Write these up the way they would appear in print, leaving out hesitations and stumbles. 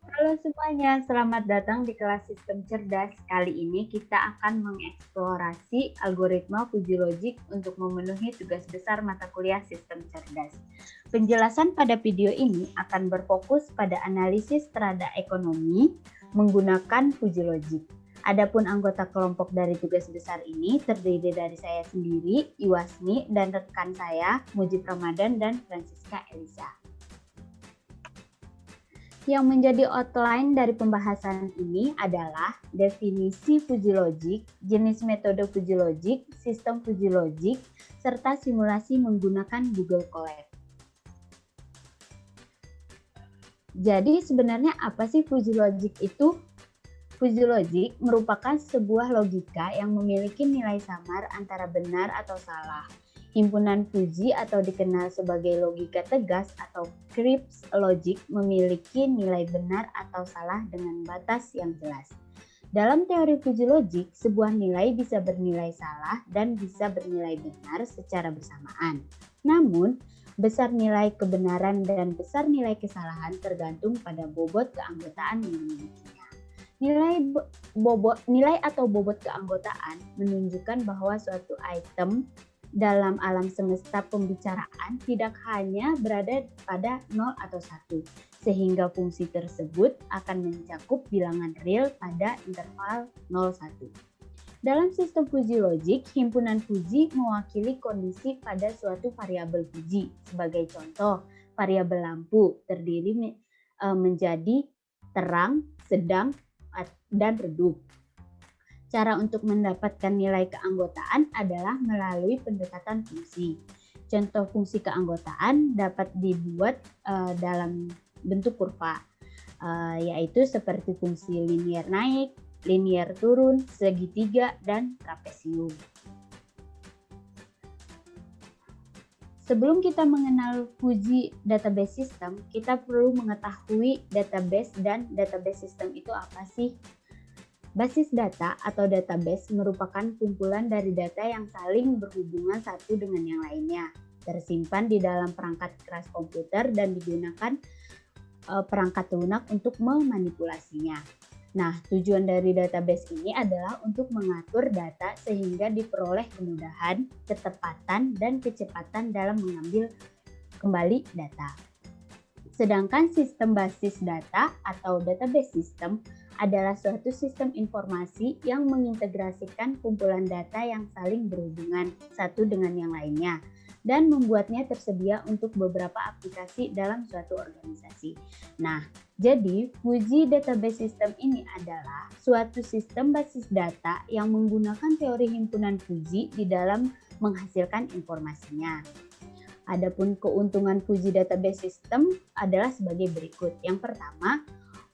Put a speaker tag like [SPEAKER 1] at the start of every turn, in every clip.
[SPEAKER 1] Halo semuanya, selamat datang di kelas Sistem Cerdas. Kali ini kita akan mengeksplorasi algoritma Fuji Logic untuk memenuhi tugas besar mata kuliah Sistem Cerdas. Penjelasan pada video ini akan berfokus pada analisis terhadap ekonomi menggunakan Fuji Logic. Adapun anggota kelompok dari tugas besar ini terdiri dari saya sendiri, Iwasni, dan rekan saya, Mujib Ramadan dan Francisca Elisa. Yang menjadi outline dari pembahasan ini adalah definisi Fuji Logic, jenis metode Fuji Logic, sistem Fuji Logic, serta simulasi menggunakan Google Colab. Jadi sebenarnya apa sih Fuji Logic itu? Fuji Logic merupakan sebuah logika yang memiliki nilai samar antara benar atau salah. Himpunan Fuji atau dikenal sebagai logika tegas atau Cripps logic memiliki nilai benar atau salah dengan batas yang jelas. Dalam teori Fuji logic, sebuah nilai bisa bernilai salah dan bisa bernilai benar secara bersamaan. Namun, besar nilai kebenaran dan besar nilai kesalahan tergantung pada bobot keanggotaan yang dimilikinya. Nilai atau bobot keanggotaan menunjukkan bahwa suatu item dalam alam semesta pembicaraan tidak hanya berada pada 0 atau 1, sehingga fungsi tersebut akan mencakup bilangan real pada interval 0-1. Dalam sistem Fuji Logic, himpunan Fuji mewakili kondisi pada suatu variabel Fuji. Sebagai contoh, variabel lampu terdiri menjadi terang, sedang, dan redup. Cara untuk mendapatkan nilai keanggotaan adalah melalui pendekatan fungsi. Contoh fungsi keanggotaan dapat dibuat dalam bentuk kurva, yaitu seperti fungsi linier naik, linier turun, segitiga, dan trapesium. Sebelum kita mengenal Fuji Database System, kita perlu mengetahui database dan database system itu apa sih? Basis data atau database merupakan kumpulan dari data yang saling berhubungan satu dengan yang lainnya, tersimpan di dalam perangkat keras komputer dan digunakan perangkat lunak untuk memanipulasinya. Nah, tujuan dari database ini adalah untuk mengatur data sehingga diperoleh kemudahan, ketepatan, dan kecepatan dalam mengambil kembali data. Sedangkan sistem basis data atau database system adalah suatu sistem informasi yang mengintegrasikan kumpulan data yang saling berhubungan satu dengan yang lainnya dan membuatnya tersedia untuk beberapa aplikasi dalam suatu organisasi. Nah, jadi Fuji Database System ini adalah suatu sistem basis data yang menggunakan teori himpunan Fuji di dalam menghasilkan informasinya. Adapun keuntungan Fuji Database System adalah sebagai berikut. Yang pertama,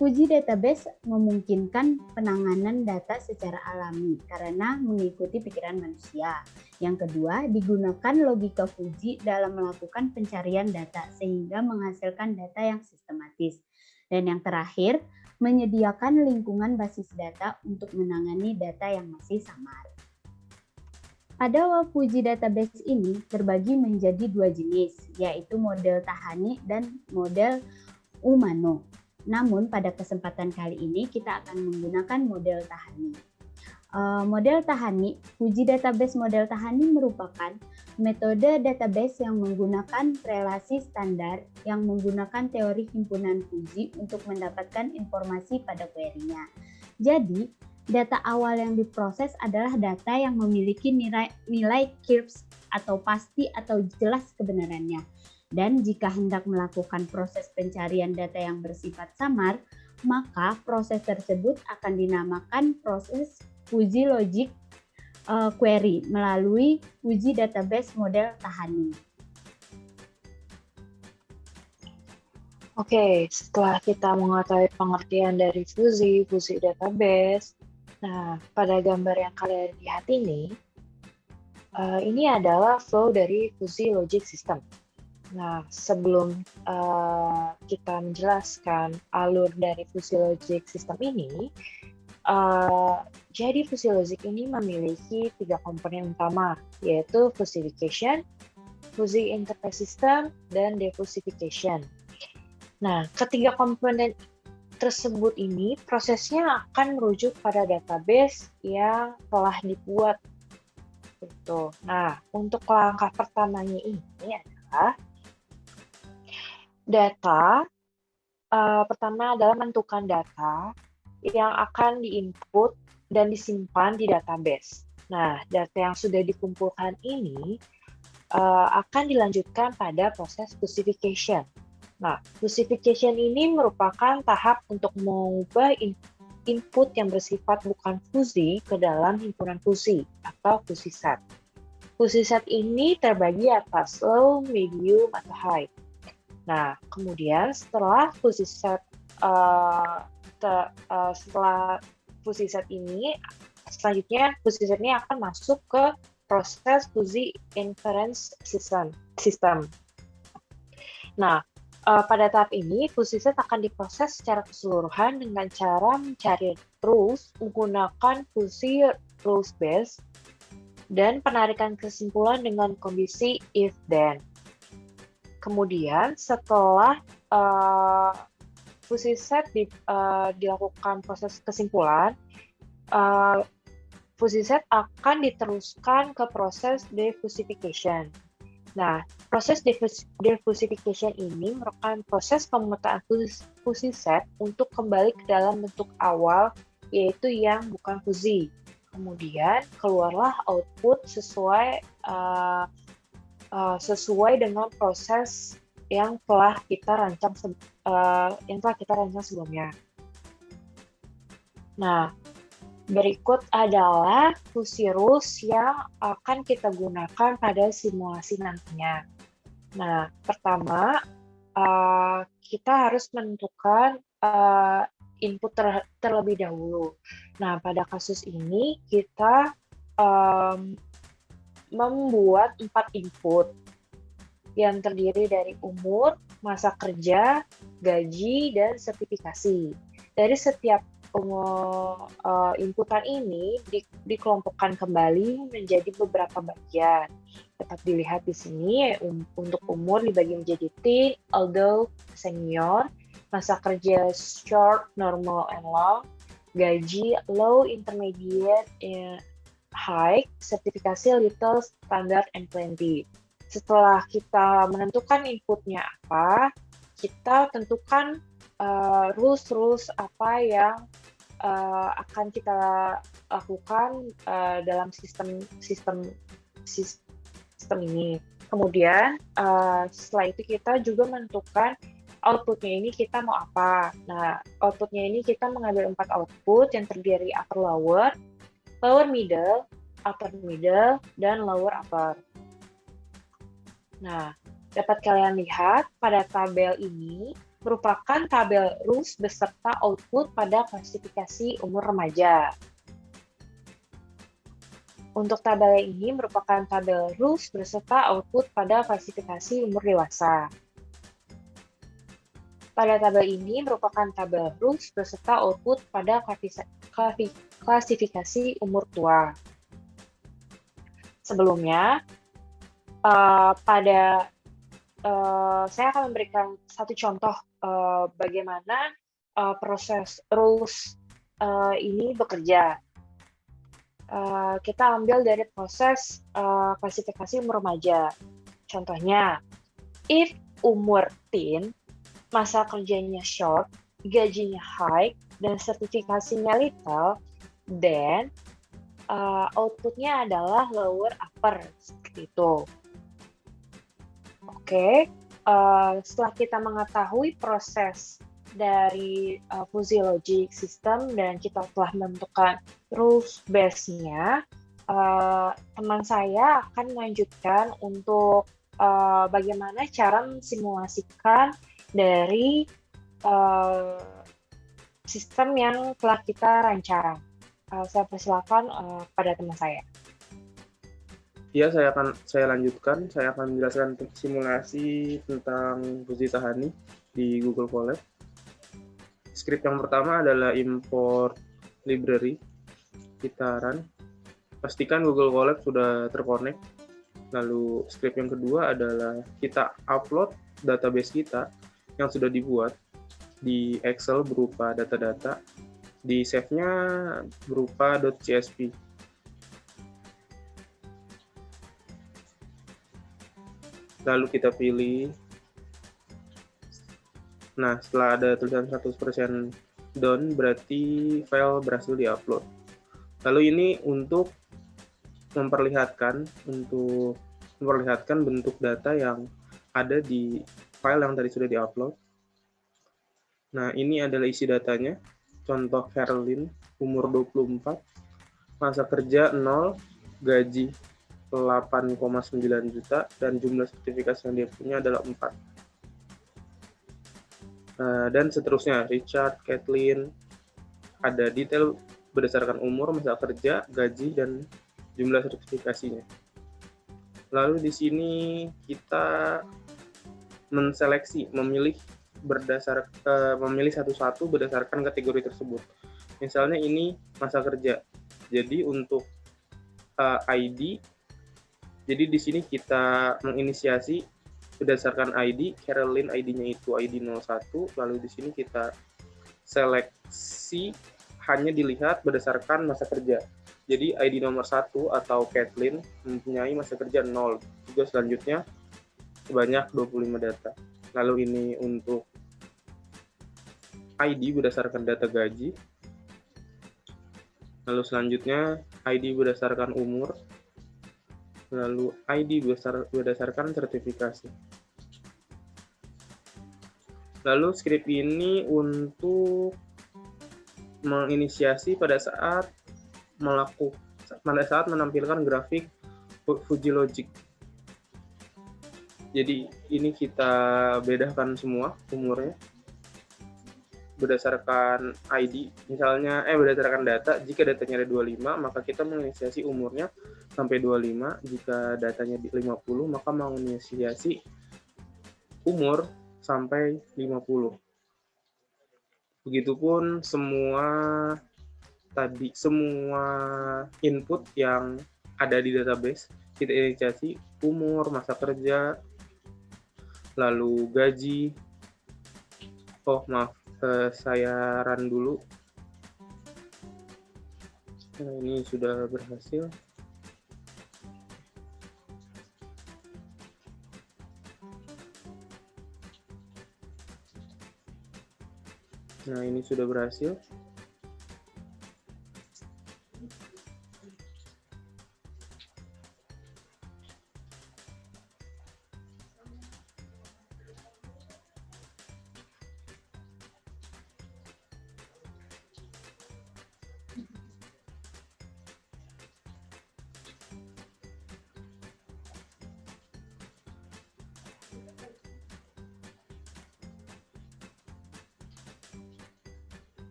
[SPEAKER 1] Fuji Database memungkinkan penanganan data secara alami karena mengikuti pikiran manusia. Yang kedua, digunakan logika Fuji dalam melakukan pencarian data sehingga menghasilkan data yang sistematis. Dan yang terakhir, menyediakan lingkungan basis data untuk menangani data yang masih samar. Pada Fuji Database ini terbagi menjadi dua jenis, yaitu model Tahani dan model Umano. Namun pada kesempatan kali ini kita akan menggunakan model Tahani. Model Tahani, Fuji Database model Tahani merupakan metode database yang menggunakan relasi standar yang menggunakan teori himpunan Fuji untuk mendapatkan informasi pada query-nya. Jadi, data awal yang diproses adalah data yang memiliki nilai Cripps atau pasti atau jelas kebenarannya. Dan jika hendak melakukan proses pencarian data yang bersifat samar, maka proses tersebut akan dinamakan proses Fuji Logic Query melalui Fuji Database model Tahani.
[SPEAKER 2] Oke, setelah kita mengetahui pengertian dari Fuji Database, nah pada gambar yang kalian lihat ini adalah flow dari Fuji Logic System. Nah, sebelum kita menjelaskan alur dari Fuji Logic System ini, jadi Fuji Logic ini memiliki 3 komponen utama, yaitu Fusification, Fuji Interface System, dan Defusification. Nah, ketiga komponen tersebut ini prosesnya akan merujuk pada database yang telah dibuat. Gitu. Nah, untuk langkah pertamanya ini adalah data. Pertama adalah menentukan data yang akan diinput dan disimpan di database. Nah, data yang sudah dikumpulkan ini akan dilanjutkan pada proses classification. Nah, classification ini merupakan tahap untuk mengubah input yang bersifat bukan fuzzy ke dalam himpunan fuzzy atau fuzzy set. Fuzzy set ini terbagi atas low, medium, atau high. Nah, kemudian setelah fuzzy set ini, selanjutnya fuzzy set ini akan masuk ke proses fuzzy inference system. Nah, pada tahap ini, fuzzy set akan diproses secara keseluruhan dengan cara mencari rules menggunakan fuzzy rules base dan penarikan kesimpulan dengan kondisi if-then. Kemudian, setelah fuzzy set dilakukan proses kesimpulan, fuzzy set akan diteruskan ke proses defusification. Nah, proses defusification ini merupakan proses pemetaan fuzzy set untuk kembali ke dalam bentuk awal, yaitu yang bukan fuzzy. Kemudian keluarlah output sesuai dengan proses yang telah kita rancang sebelumnya. Nah, berikut adalah fuzzy rules yang akan kita gunakan pada simulasi nantinya. Nah, pertama, kita harus menentukan input terlebih dahulu. Nah, pada kasus ini kita membuat 4 input yang terdiri dari umur, masa kerja, gaji, dan sertifikasi. Dari setiap inputan ini dikelompokkan kembali menjadi beberapa bagian. Dapat dilihat di sini, untuk umur dibagi menjadi teen, adult, senior, masa kerja short, normal, and long, gaji low, intermediate, high, sertifikasi little, standard, and plenty. Setelah kita menentukan inputnya apa, kita tentukan rules apa yang akan kita lakukan dalam sistem ini. Kemudian setelah itu kita juga menentukan outputnya ini kita mau apa. Nah, outputnya ini kita mengambil 4 output yang terdiri upper lower, lower middle, upper middle, dan lower upper. Nah, dapat kalian lihat pada tabel ini merupakan tabel rules beserta output pada klasifikasi umur remaja. Untuk tabel ini merupakan tabel rules beserta output pada klasifikasi umur dewasa. Pada tabel ini merupakan tabel rules beserta output pada klasifikasi umur tua. Sebelumnya, saya akan memberikan satu contoh bagaimana proses rules ini bekerja. Kita ambil dari proses klasifikasi umur remaja. Contohnya, if umur teen, masa kerjanya short, gajinya high, dan sertifikasinya little, then outputnya adalah lower upper, seperti itu. Oke, setelah kita mengetahui proses dari fuzzy logic system dan kita telah menentukan rules base-nya, teman saya akan melanjutkan untuk bagaimana cara mensimulasikan dari sistem yang telah kita rancang. Saya persilakan pada teman saya.
[SPEAKER 3] Ya, saya lanjutkan. Saya akan menjelaskan simulasi tentang fuzzy Tahani di Google Colab. Script yang pertama adalah import library. Kita run. Pastikan Google Colab sudah terkonek. Lalu script yang kedua adalah kita upload database kita yang sudah dibuat. di Excel berupa data-data, di save-nya berupa .csv. Lalu kita pilih. Nah, setelah ada tulisan 100% done, berarti file berhasil diupload. Lalu ini untuk memperlihatkan bentuk data yang ada di file yang tadi sudah diupload. Nah, ini adalah isi datanya. Contoh Caroline, umur 24, masa kerja 0, gaji 8,9 juta, dan jumlah sertifikasi yang dia punya adalah 4. Dan seterusnya, Richard, Kathleen, ada detail berdasarkan umur, masa kerja, gaji, dan jumlah sertifikasinya. Lalu di sini kita menseleksi, memilih satu-satu berdasarkan kategori tersebut. Misalnya ini masa kerja. Jadi untuk ID, jadi di sini kita menginisiasi berdasarkan ID, Caroline ID-nya itu ID 01, lalu di sini kita seleksi hanya dilihat berdasarkan masa kerja. Jadi ID nomor 1 atau Kathleen mempunyai masa kerja 0, juga selanjutnya sebanyak 25 data. Lalu ini untuk ID berdasarkan data gaji. Lalu selanjutnya ID berdasarkan umur. Lalu ID berdasarkan sertifikasi. Lalu script ini untuk menginisiasi pada saat menampilkan grafik Fuji Logic. Jadi ini kita bedakan semua umurnya berdasarkan ID, misalnya berdasarkan data. Jika datanya ada 25, maka kita menginisiasi umurnya sampai 25. Jika datanya di 50, maka menginisiasi umur sampai 50. Begitupun semua input yang ada di database, kita inisiasi umur, masa kerja, lalu gaji. Oh maaf, saya run dulu. Nah, ini sudah berhasil. Nah, ini sudah berhasil.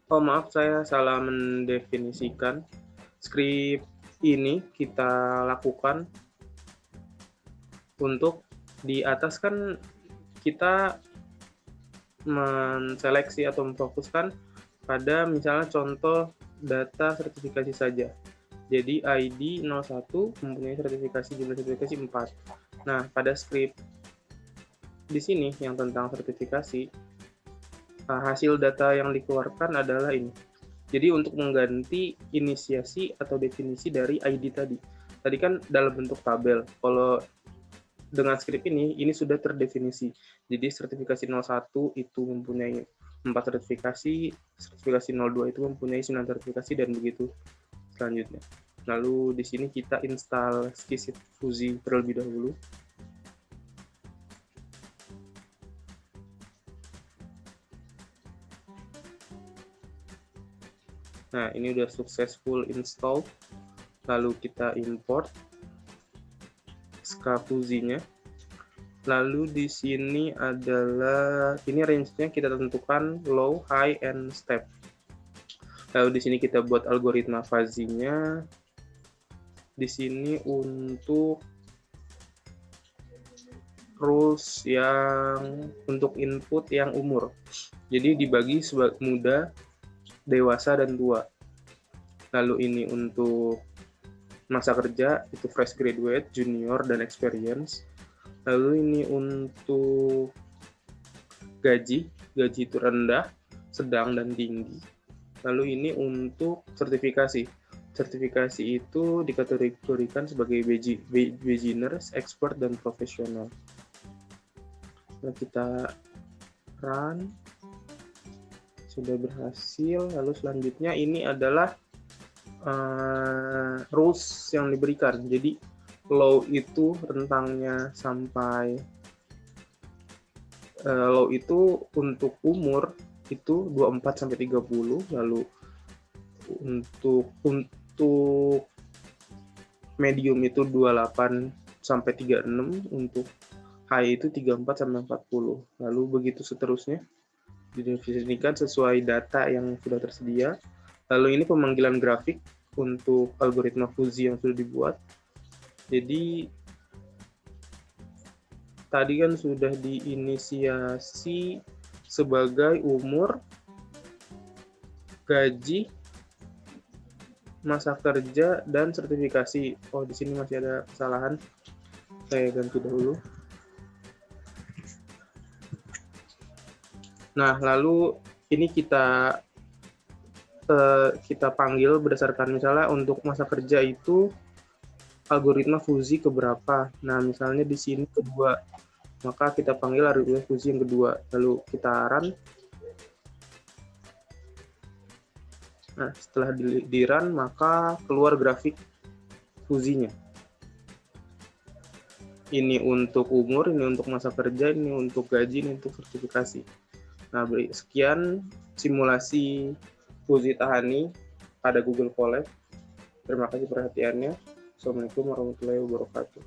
[SPEAKER 3] Oh maaf, saya salah mendefinisikan. Script ini kita lakukan untuk di atas kan kita menseleksi atau memfokuskan pada misalnya contoh data sertifikasi saja. Jadi ID 01 mempunyai sertifikasi, jumlah sertifikasi 4. Nah, pada script di sini yang tentang sertifikasi, hasil data yang dikeluarkan adalah ini. Jadi untuk mengganti inisiasi atau definisi dari ID tadi. Tadi kan dalam bentuk tabel. Kalau dengan script ini sudah terdefinisi. Jadi sertifikasi 01 itu mempunyai 4 sertifikasi, sertifikasi 02 itu mempunyai 9 sertifikasi, dan begitu selanjutnya. Lalu di sini kita install Qiskit Fuji terlebih dahulu. Nah, ini udah successful install. Lalu kita import Fuji-nya. Lalu di sini adalah ini range-nya kita tentukan low, high, and step. Lalu di sini kita buat algoritma fuzzy-nya. Di sini untuk rules yang untuk input yang umur. Jadi dibagi sebagai muda, dewasa, dan tua. Lalu ini untuk masa kerja, itu fresh graduate, junior, dan experience. Lalu ini untuk gaji itu rendah, sedang, dan tinggi. Lalu ini untuk sertifikasi. Sertifikasi itu dikategorikan sebagai beginners, expert, dan profesional. Nah, kita run. Sudah berhasil. Lalu selanjutnya ini adalah rules yang diberikan. Jadi low itu rentangnya sampai low itu untuk umur itu 24 sampai 30, lalu untuk medium itu 28 sampai 36, untuk high itu 34 sampai 40. Lalu begitu seterusnya didefinisikan sesuai data yang sudah tersedia. Lalu ini pemanggilan grafik untuk algoritma Fuzzy yang sudah dibuat. Jadi tadi kan sudah diinisiasi sebagai umur, gaji, masa kerja, dan sertifikasi. Oh, di sini masih ada kesalahan. Saya ganti dahulu. Nah, lalu ini kita panggil berdasarkan misalnya untuk masa kerja itu algoritma Fuzzy keberapa. Nah, misalnya di sini kedua, maka kita panggil algoritma Fuzzy yang kedua. Lalu kita run. Nah, setelah di run, maka keluar grafik Fuzzy-nya. Ini untuk umur, ini untuk masa kerja, ini untuk gaji, ini untuk sertifikasi. Nah, sekian simulasi Fuzzy Tahani pada Google Colab. Terima kasih perhatiannya. Assalamualaikum warahmatullahi wabarakatuh.